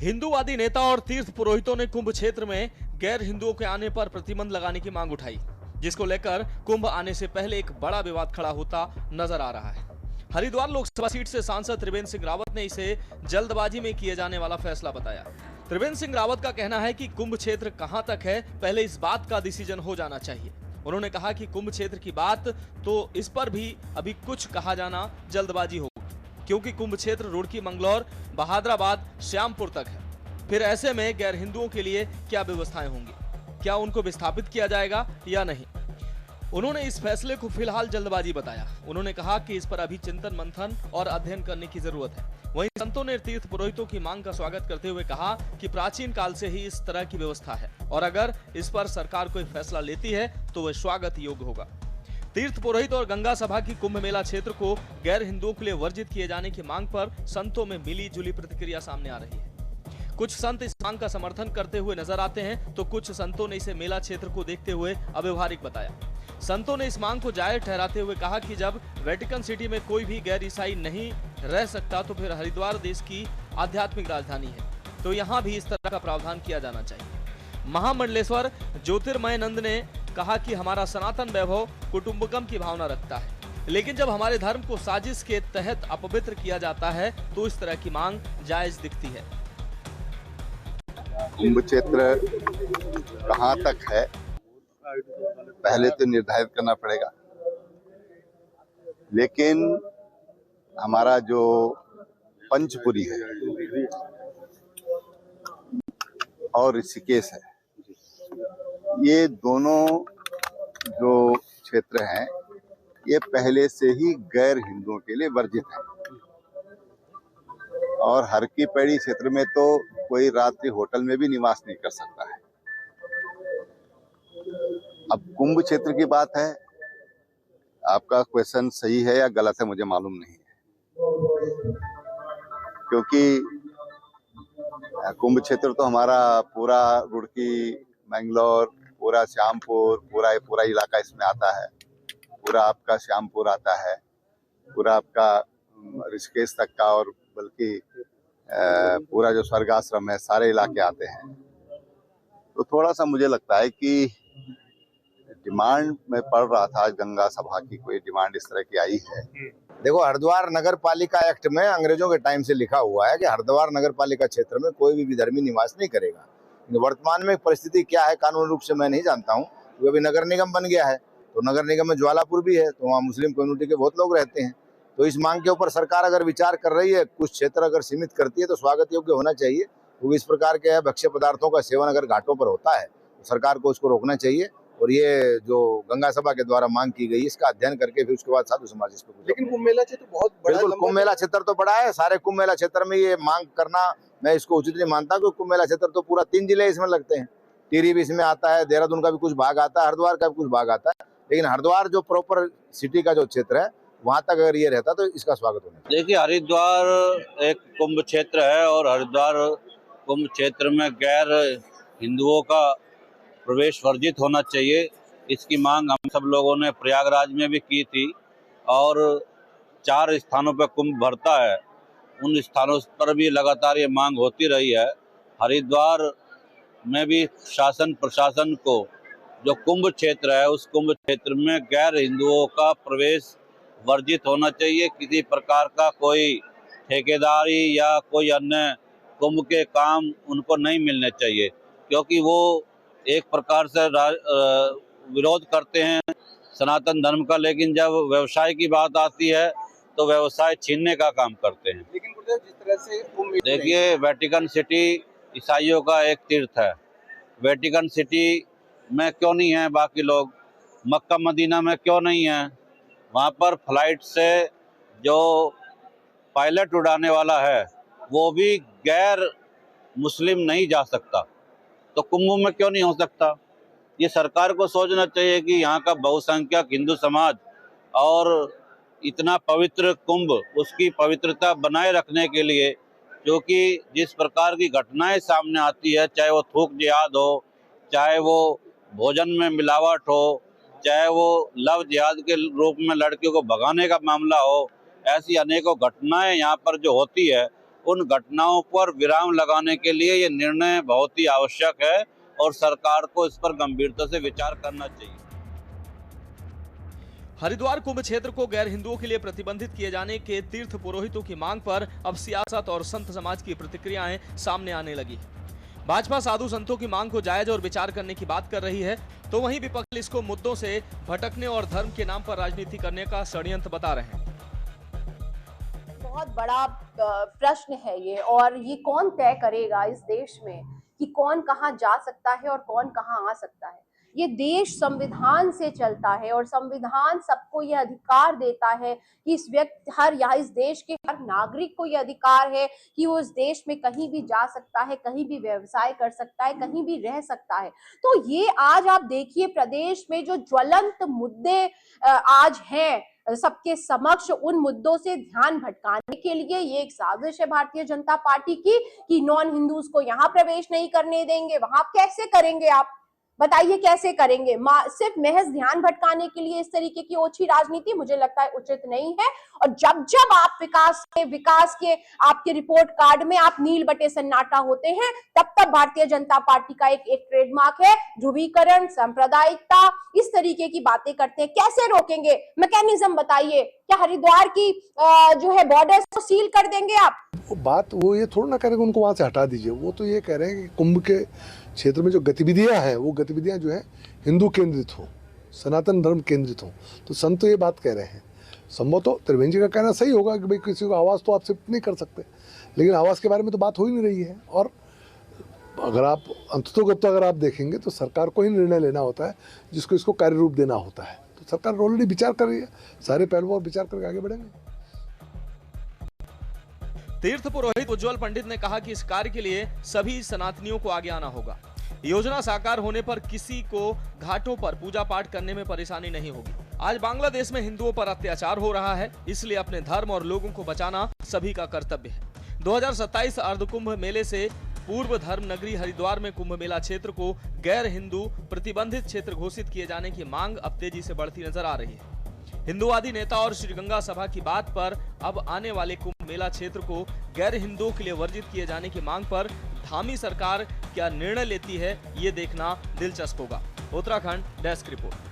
हिंदूवादी नेता और तीर्थ पुरोहितों ने कुंभ क्षेत्र में गैर हिंदुओं के आने पर प्रतिबंध लगाने की मांग उठाई, जिसको लेकर कुंभ आने से पहले एक बड़ा विवाद खड़ा होता नजर आ रहा है। हरिद्वार लोकसभा सीट से सांसद त्रिवेंद्र सिंह रावत ने इसे जल्दबाजी में किए जाने वाला फैसला बताया। त्रिवेंद्र सिंह रावत का कहना है कि कुंभ क्षेत्र कहां तक है, पहले इस बात का डिसीजन हो जाना चाहिए। उन्होंने कहा कि कुंभ क्षेत्र की बात तो इस पर भी अभी कुछ कहा जाना जल्दबाजी होगी, क्योंकि कुंभ क्षेत्र रुड़की, मंगलौर, बहादुराबाद, श्यामपुर तक है। फिर ऐसे में गैर हिंदुओं के लिए क्या व्यवस्थाएं होंगी, क्या उनको विस्थापित किया जाएगा या नहीं। उन्होंने इस फैसले को फिलहाल जल्दबाजी बताया। उन्होंने कहा कि इस पर अभी चिंतन मंथन और अध्ययन करने की जरूरत है। वहीं संतों ने तीर्थ पुरोहितों की मांग का स्वागत करते हुए कहा कि प्राचीन काल से ही इस तरह की व्यवस्था है और अगर इस पर सरकार कोई फैसला लेती है तो वह स्वागत योग्य होगा। तीर्थ पुरोहित और गंगा सभा की कुंभ मेला क्षेत्र को गैर हिंदुओं के लिए वर्जित किए जाने की मांग पर संतों में मिली जुली प्रतिक्रिया सामने आ रही है। कुछ संत इस मांग का समर्थन करते हुए नजर आते हैं तो कुछ संतों ने इसे मेला क्षेत्र को देखते हुए अव्यवहारिक बताया। संतों ने इस मांग को जायज ठहराते हुए कहा कि जब वेटिकन सिटी में कोई भी गैर ईसाई नहीं रह सकता तो फिर हरिद्वार देश की आध्यात्मिक राजधानी है, तो यहाँ भी इस तरह का प्रावधान किया जाना चाहिए। महामंडलेश्वर ज्योतिर्मय नंद ने कहा कि हमारा सनातन वैभव कुटुंबकम की भावना रखता है, लेकिन जब हमारे धर्म को साजिश के तहत अपवित्र किया जाता है तो इस तरह की मांग जायज दिखती है। कुंभ क्षेत्र कहाँ तक है पहले तो निर्धारित करना पड़ेगा, लेकिन हमारा जो पंचपुरी है और ऋषिकेश है, ये दोनों जो क्षेत्र हैं ये पहले से ही गैर हिंदुओं के लिए वर्जित है। और हर की पैड़ी क्षेत्र में तो कोई रात्रि होटल में भी निवास नहीं कर सकता है। अब कुंभ क्षेत्र की बात है, आपका क्वेश्चन सही है या गलत है मुझे मालूम नहीं है, क्योंकि कुंभ क्षेत्र तो हमारा पूरा रुड़की, मैंगलोर, पूरा श्यामपुर, पूरा इलाका इसमें आता है। पूरा आपका श्यामपुर आता है, पूरा आपका ऋषिकेश तक का, और बल्कि पूरा जो स्वर्ग आश्रम है, सारे इलाके आते हैं। तो थोड़ा सा मुझे लगता है कि डिमांड में पढ़ रहा था, गंगा सभा की कोई डिमांड इस तरह की आई है। देखो, हरिद्वार नगर पालिका एक्ट में अंग्रेजों के टाइम से लिखा हुआ है कि हरिद्वार नगर पालिका क्षेत्र में कोई भी विधर्मी निवास नहीं करेगा। वर्तमान में परिस्थिति क्या है कानूनी रूप से मैं नहीं जानता हूँ, क्योंकि अभी नगर निगम बन गया है, तो नगर निगम में ज्वालापुर भी है, तो वहाँ मुस्लिम कम्युनिटी के बहुत लोग रहते हैं। तो इस मांग के ऊपर सरकार अगर विचार कर रही है, कुछ क्षेत्र अगर सीमित करती है तो स्वागत योग्य होना चाहिए, क्योंकि इस प्रकार के भक्ष्य पदार्थों का सेवन अगर घाटों पर होता है तो सरकार को उसको रोकना चाहिए। और ये जो गंगा सभा के द्वारा मांग की गई, इसका अध्ययन करके फिर उसके बाद साधु समाज इस पर। लेकिन कुंभ मेला क्षेत्र बहुत बड़ा, बिल्कुल कुंभ मेला क्षेत्र तो बड़ा है, सारे कुंभ मेला क्षेत्र में ये मांग करना मैं इसको उचित नहीं मानता, क्योंकि कुंभ मेला क्षेत्र तो पूरा 3 जिले इसमें लगते हैं। टिहरी भी इसमें आता है, देहरादून का भी कुछ भाग आता है, हरिद्वार का भी कुछ भाग आता है, लेकिन हरिद्वार जो प्रॉपर सिटी का जो क्षेत्र है वहां तक अगर ये रहता तो इसका स्वागत होना। देखिए, हरिद्वार एक कुंभ क्षेत्र है और हरिद्वार कुंभ क्षेत्र में गैर हिंदुओं का प्रवेश वर्जित होना चाहिए। इसकी मांग हम सब लोगों ने प्रयागराज में भी की थी, और 4 स्थानों पर कुंभ भरता है, उन स्थानों पर भी लगातार ये मांग होती रही है। हरिद्वार में भी शासन प्रशासन को जो कुंभ क्षेत्र है, उस कुंभ क्षेत्र में गैर हिंदुओं का प्रवेश वर्जित होना चाहिए। किसी प्रकार का कोई ठेकेदारी या कोई अन्य कुंभ के काम उनको नहीं मिलने चाहिए, क्योंकि वो एक प्रकार से विरोध करते हैं सनातन धर्म का, लेकिन जब व्यवसाय की बात आती है तो व्यवसाय छीनने का काम करते हैं। लेकिन जिस तरह से देखिए, वेटिकन सिटी ईसाइयों का एक तीर्थ है। वेटिकन सिटी में क्यों नहीं है बाकी लोग? मक्का मदीना में क्यों नहीं है? वहाँ पर फ्लाइट से जो पायलट उड़ाने वाला है वो भी गैर मुस्लिम नहीं जा सकता, तो कुंभ में क्यों नहीं हो सकता? ये सरकार को सोचना चाहिए कि यहाँ का बहुसंख्यक हिंदू समाज और इतना पवित्र कुंभ, उसकी पवित्रता बनाए रखने के लिए, क्योंकि जिस प्रकार की घटनाएं सामने आती है, चाहे वो थूक जिहाद हो, चाहे वो भोजन में मिलावट हो, चाहे वो लव जिहाद के रूप में लड़कियों को भगाने का मामला हो, ऐसी अनेकों घटनाएं यहाँ पर जो होती है, उन घटनाओं पर विराम लगाने के लिए ये निर्णय बहुत ही आवश्यक है और सरकार को इस पर गंभीरता से विचार करना चाहिए। हरिद्वार कुंभ क्षेत्र को गैर हिंदुओं के लिए प्रतिबंधित किए जाने के तीर्थ पुरोहितों की मांग पर अब सियासत और संत समाज की प्रतिक्रियाएं सामने आने लगी। भाजपा साधु संतों की मांग को जायज और विचार करने की बात कर रही है, तो वहीं विपक्ष इसको मुद्दों से भटकने और धर्म के नाम पर राजनीति करने का षड्यंत्र बता रहे हैं। बहुत बड़ा प्रश्न है ये, और ये कौन तय करेगा इस देश में कि कौन कहां जा सकता है और कौन कहां आ सकता है। ये देश संविधान से चलता है और संविधान सबको ये अधिकार देता है कि इस इस देश के हर नागरिक को ये अधिकार है कि वो इस देश में कहीं भी जा सकता है, कहीं भी व्यवसाय कर सकता है, कहीं भी रह सकता है। तो ये आज आप देखिए प्रदेश में जो ज्वलंत मुद्दे आज हैं सबके समक्ष, उन मुद्दों से ध्यान भटकाने के लिए ये एक साजिश है भारतीय जनता पार्टी की कि नॉन हिंदूज को यहाँ प्रवेश नहीं करने देंगे। वहां कैसे करेंगे आप बताइए, कैसे करेंगे? सिर्फ महज ध्यान भटकाने के लिए इस तरीके की ओछी राजनीति मुझे लगता है उचित नहीं है। और जब जब आप विकास के आपके रिपोर्ट कार्ड में आप नील बटे सन्नाटा होते हैं, तब तब भारतीय जनता पार्टी का एक ट्रेडमार्क है ध्रुवीकरण, सांप्रदायिकता, इस तरीके की बातें करते हैं। कैसे रोकेंगे? मैकेनिज्म बताइए। क्या हरिद्वार की जो है बॉर्डर्स को सील कर देंगे आप? वो ये थोड़ा ना करेंगे उनको वहां से हटा दीजिए। वो तो ये कह रहे हैं कि कुंभ के क्षेत्र में जो गतिविधियां हैं वो गतिविधियां जो है हिंदू केंद्रित हो, सनातन धर्म केंद्रित हो। तो संत तो ये बात कह रहे हैं। संभव तो त्रिवेंद्र जी का कहना सही होगा कि भाई किसी को आवाज़ तो आप शिफ्ट नहीं कर सकते, लेकिन आवाज़ के बारे में तो बात हो ही नहीं रही है। और अगर आप अंततोगत अगर आप देखेंगे तो सरकार को ही निर्णय लेना होता है जिसको इसको कार्य रूप देना होता है। तो सरकार ऑलरेडी विचार कर रही है, सारे पहलुओं और विचार करके आगे बढ़ेंगे। तीर्थ पुरोहित उज्जवल पंडित ने कहा कि इस कार्य के लिए सभी सनातनियों को आगे आना होगा। योजना साकार होने पर किसी को घाटों पर पूजा पाठ करने में परेशानी नहीं होगी। आज बांग्लादेश में हिंदुओं पर अत्याचार हो रहा है, इसलिए अपने धर्म और लोगों को बचाना सभी का कर्तव्य है। 2027 अर्धकुंभ मेले से पूर्व धर्म नगरी हरिद्वार में कुंभ मेला क्षेत्र को गैर हिंदू प्रतिबंधित क्षेत्र घोषित किए जाने की मांग अब तेजी से बढ़ती नजर आ रही है। हिंदुवादी नेता और श्रीगंगा सभा की बात पर अब आने वाले कुंभ मेला क्षेत्र को गैर हिंदुओं के लिए वर्जित किए जाने की मांग पर धामी सरकार क्या निर्णय लेती है, ये देखना दिलचस्प होगा। Uttarakhand desk report.